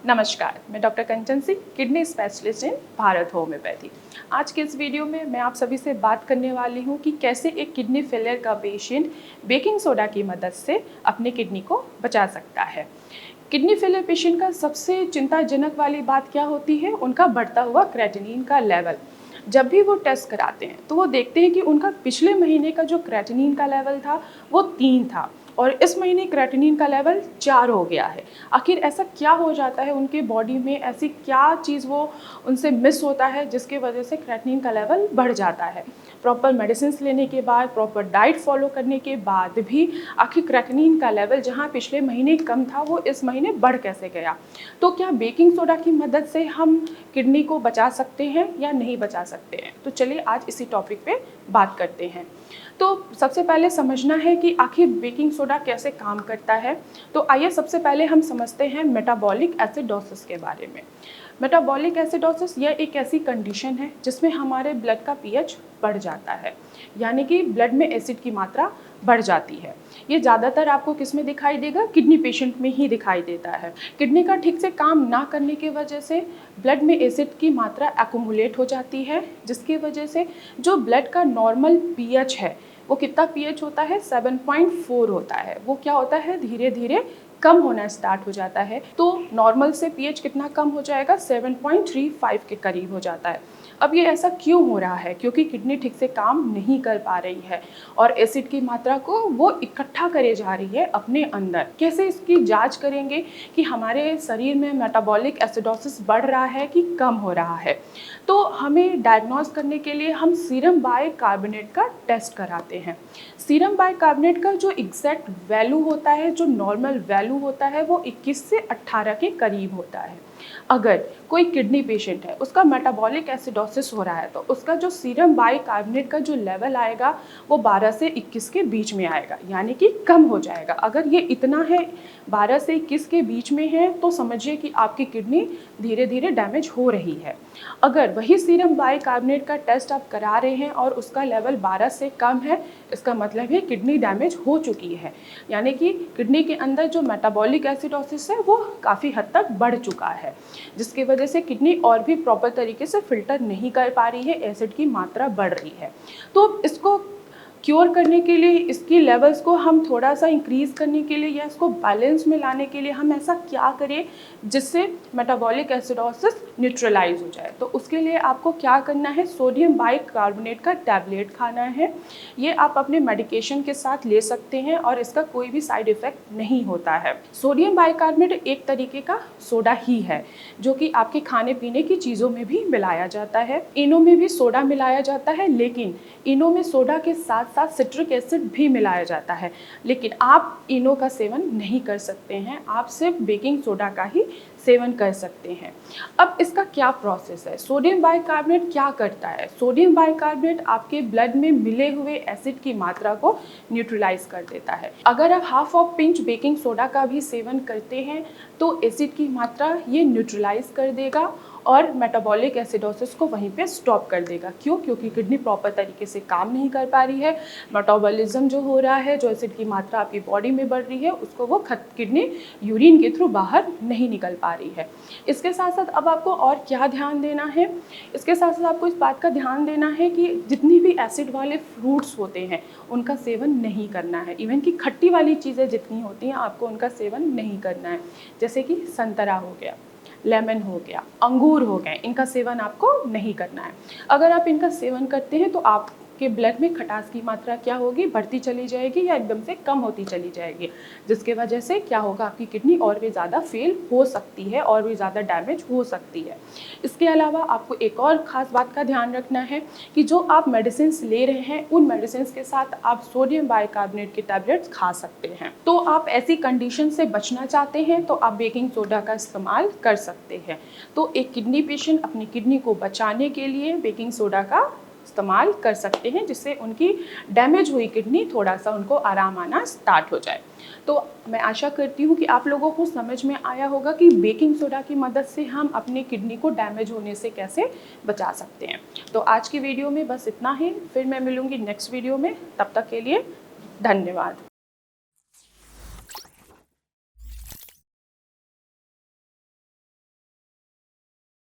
नमस्कार, मैं doctor Kanchan Singh, kidney specialist in Bharat homeopathy. आज के इस वीडियो में मैं आप सभी से बात करने वाली हूँ कि कैसे एक किडनी फेलियर का पेशेंट बेकिंग सोडा की मदद से अपनी किडनी को बचा सकता है। किडनी फेलियर पेशेंट का सबसे चिंताजनक वाली बात क्या होती है? उनका बढ़ता हुआ क्रेटिनिन का लेवल। जब भी वो टेस्ट कराते हैं तो वो देखते हैं कि उनका पिछले महीने का जो क्रेटिनिन का लेवल था वो 3 था और इस महीने क्रेटिनिन का लेवल 4 हो गया है। आखिर ऐसा क्या हो जाता है उनके बॉडी में, ऐसी क्या चीज़ वो उनसे मिस होता है जिसकी वजह से क्रेटिनिन का लेवल बढ़ जाता है? प्रॉपर मेडिसिन लेने के बाद, प्रॉपर डाइट फॉलो करने के बाद भी आखिर क्रेटिनिन का लेवल जहाँ पिछले महीने कम था वो इस महीने बढ़ कैसे गया? तो क्या बेकिंग सोडा की मदद से हम किडनी को बचा सकते हैं या नहीं बचा सकते हैं? तो चलिए आज इसी टॉपिक पे बात करते हैं। तो सबसे पहले समझना है कि आखिर बेकिंग सोडा कैसे काम करता है। तो आइए सबसे पहले हम समझते हैं मेटाबॉलिक एसिडोसिस के बारे में। मेटाबॉलिक एसिडोसिस यह एक ऐसी कंडीशन है जिसमें हमारे ब्लड का पीएच बढ़ जाता है, यानी कि ब्लड में एसिड की मात्रा बढ़ जाती है। ये ज़्यादातर आपको किस में दिखाई देगा? किडनी पेशेंट में ही दिखाई देता है। किडनी का ठीक से काम ना करने की वजह से ब्लड में एसिड की मात्रा एक्यूमुलेट हो जाती है, जिसकी वजह से जो ब्लड का नॉर्मल पीएच है वो कितना पीएच होता है? 7.4 होता है। वो क्या होता है? धीरे धीरे कम होना स्टार्ट हो जाता है। तो नॉर्मल से पीएच कितना कम हो जाएगा? 7.35 के करीब हो जाता है। अब ये ऐसा क्यों हो रहा है? क्योंकि किडनी ठीक से काम नहीं कर पा रही है और एसिड की मात्रा को वो इकट्ठा करे जा रही है अपने अंदर। कैसे इसकी जांच करेंगे कि हमारे शरीर में मेटाबॉलिक एसिडोसिस बढ़ रहा है कि कम हो रहा है? तो हमें डायग्नोज करने के लिए हम सीरम बाइकार्बोनेट का टेस्ट कराते हैं। सीरम बाइकार्बोनेट का जो एग्जैक्ट वैल्यू होता है, जो नॉर्मल वैल्यू होता है, वो 21 से 18 के करीब होता है। अगर कोई किडनी पेशेंट है, उसका मेटाबॉलिक एसिडोसिस हो रहा है, तो उसका जो सीरम बाइकार्बोनेट का जो लेवल आएगा वो 12 से 21 के बीच में आएगा, यानी कि कम हो जाएगा। अगर ये इतना है, 12 से 21 के बीच में है, तो समझिए कि आपकी किडनी धीरे धीरे डैमेज हो रही है। अगर वही सीरम बाइकार्बोनेट का टेस्ट आप करा रहे हैं और उसका लेवल 12 से कम है, इसका मतलब है किडनी डैमेज हो चुकी है, यानी कि किडनी के अंदर जो मेटाबॉलिक एसिडोसिस है वो काफ़ी हद तक बढ़ चुका है, जिसकी वजह से किडनी और भी प्रॉपर तरीके से फिल्टर नहीं कर पा रही है, एसिड की मात्रा बढ़ रही है। तो इसको क्योर करने के लिए, इसकी लेवल्स को हम थोड़ा सा इंक्रीज़ करने के लिए या इसको बैलेंस में लाने के लिए हम ऐसा क्या करें जिससे मेटाबॉलिक एसिडोसिस न्यूट्रलाइज हो जाए? तो उसके लिए आपको क्या करना है? सोडियम बाइकार्बोनेट का टैबलेट खाना है। ये आप अपने मेडिकेशन के साथ ले सकते हैं और इसका कोई भी साइड इफ़ेक्ट नहीं होता है। सोडियम बाइकार्बोनेट एक तरीके का सोडा ही है जो कि आपके खाने पीने की चीज़ों में भी मिलाया जाता है। इनो में भी सोडा मिलाया जाता है, लेकिन इनो में सोडा के साथ साथ सिट्रिक एसिड भी मिलाया जाता है। लेकिन आप इनो का सेवन नहीं कर सकते हैं, आप सिर्फ बेकिंग सोडा का ही सेवन कर सकते हैं। अब इसका क्या प्रोसेस है? सोडियम बाइकार्बोनेट क्या करता है? सोडियम बाइकार्बोनेट आपके ब्लड में मिले हुए एसिड की मात्रा को न्यूट्रलाइज कर देता है। अगर आप half of pinch baking soda का भी सेवन करते हैं तो एसिड की मात्रा ये न्यूट्रलाइज कर देगा और मेटाबॉलिक एसिडोसिस को वहीं पे स्टॉप कर देगा। क्यों? क्योंकि किडनी प्रॉपर तरीके से काम नहीं कर पा रही है। मेटाबॉलिज्म जो हो रहा है, जो एसिड की मात्रा आपकी बॉडी में बढ़ रही है, उसको वो किडनी यूरिन के थ्रू बाहर नहीं निकल पा रही है। इसके साथ साथ अब आपको और क्या ध्यान देना है? इसके साथ साथ आपको इस बात का ध्यान देना है कि जितनी भी एसिड वाले फ्रूट्स होते हैं उनका सेवन नहीं करना है। इवन कि खट्टी वाली चीज़ें जितनी होती हैं आपको उनका सेवन नहीं करना है, जैसे कि संतरा हो गया, लेमन हो गया, अंगूर हो गए, इनका सेवन आपको नहीं करना है। अगर आप इनका सेवन करते हैं तो आपके ब्लड में खटास की मात्रा क्या होगी? बढ़ती चली जाएगी या एकदम से कम होती चली जाएगी, जिसके वजह से क्या होगा? आपकी किडनी और भी ज़्यादा फेल हो सकती है और भी ज़्यादा डैमेज हो सकती है। इसके अलावा आपको एक और ख़ास बात का ध्यान रखना है कि जो आप मेडिसिन ले रहे हैं उन मेडिसिन के साथ आप सोडियम बाइकार्बोनेट के टैबलेट्स खा सकते हैं। तो आप ऐसी कंडीशन से बचना चाहते हैं तो आप बेकिंग सोडा का इस्तेमाल कर सकते हैं। तो एक किडनी पेशेंट अपनी किडनी को बचाने के लिए बेकिंग सोडा का इस्तेमाल कर सकते हैं, जिससे उनकी डैमेज हुई किडनी थोड़ा सा उनको आराम आना स्टार्ट हो जाए। तो मैं आशा करती हूँ कि आप लोगों को समझ में आया होगा कि बेकिंग सोडा की मदद से हम अपनी किडनी को डैमेज होने से कैसे बचा सकते हैं। तो आज की वीडियो में बस इतना ही, फिर मैं मिलूँगी नेक्स्ट वीडियो में। तब तक के लिए धन्यवाद।